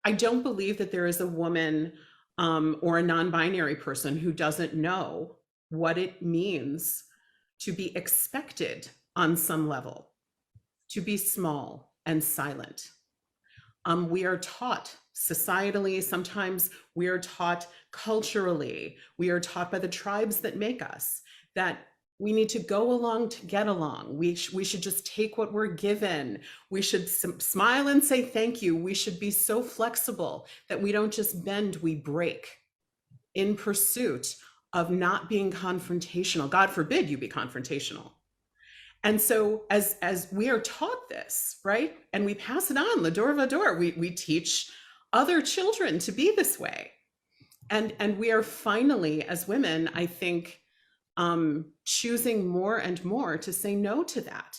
I don't believe that there is a woman or a non-binary person who doesn't know what it means to be expected on some level, to be small and silent. We are taught societally, sometimes we are taught culturally, we are taught by the tribes that make us that we need to go along to get along. We should just take what we're given. We should smile and say thank you. We should be so flexible that we don't just bend, we break in pursuit of not being confrontational. God forbid you be confrontational. And so as we are taught this, right? And we pass it on, l'ador vador, we teach other children to be this way. And we are finally, as women, I think, choosing more and more to say no to that.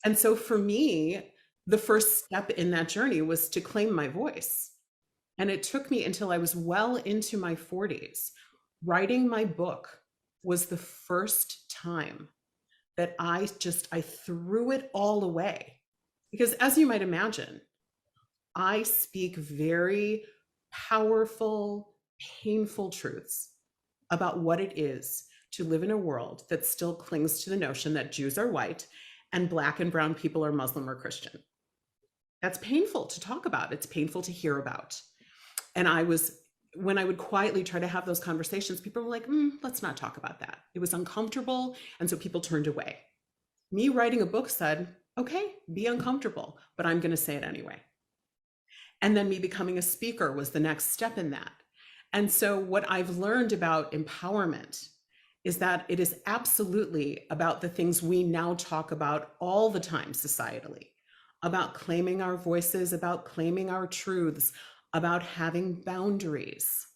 And so for me, the first step in that journey was to claim my voice. And it took me until I was well into my 40s. Writing my book was the first time that I threw it all away. Because as you might imagine, I speak very powerful, painful truths about what it is to live in a world that still clings to the notion that Jews are white and Black and brown people are Muslim or Christian. That's painful to talk about. It's painful to hear about. And when I would quietly try to have those conversations, people were like, let's not talk about that. It was uncomfortable. And so people turned away. Me writing a book said, okay, be uncomfortable, but I'm going to say it anyway. And then me becoming a speaker was the next step in that. And so what I've learned about empowerment is that it is absolutely about the things we now talk about all the time societally, about claiming our voices, about claiming our truths, about having boundaries,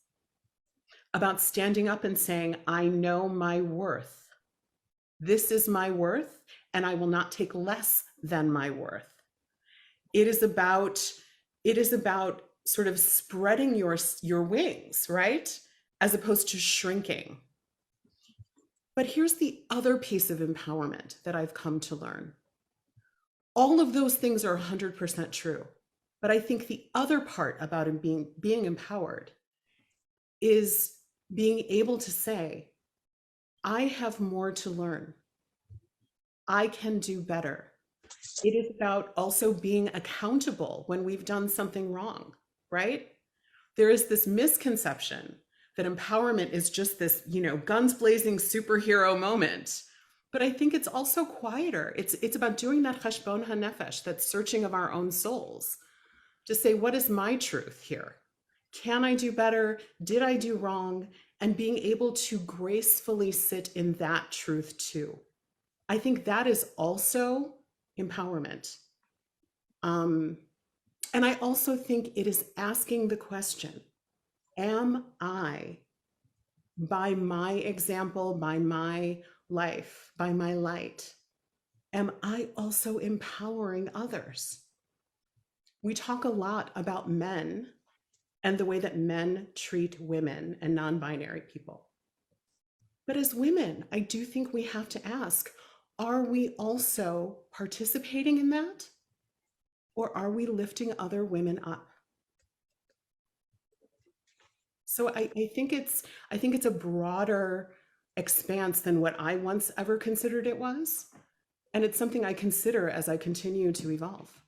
about standing up and saying, I know my worth. This is my worth, and I will not take less than my worth. It is about sort of spreading your wings, right? As opposed to shrinking. But here's the other piece of empowerment that I've come to learn. All of those things are 100% true. But I think the other part about being empowered is being able to say, I have more to learn. I can do better. It is about also being accountable when we've done something wrong, right? There is this misconception that empowerment is just this, guns blazing superhero moment. But I think it's also quieter. It's about doing that cheshbon hanefesh, that searching of our own souls, to say, what is my truth here? Can I do better? Did I do wrong? And being able to gracefully sit in that truth too. I think that is also empowerment. And I also think it is asking the question, am I, by my example, by my life, by my light, am I also empowering others? We talk a lot about men and the way that men treat women and non-binary people. But as women, I do think we have to ask, are we also participating in that? Or are we lifting other women up? So I think it's a broader expanse than what I once ever considered it was. And it's something I consider as I continue to evolve.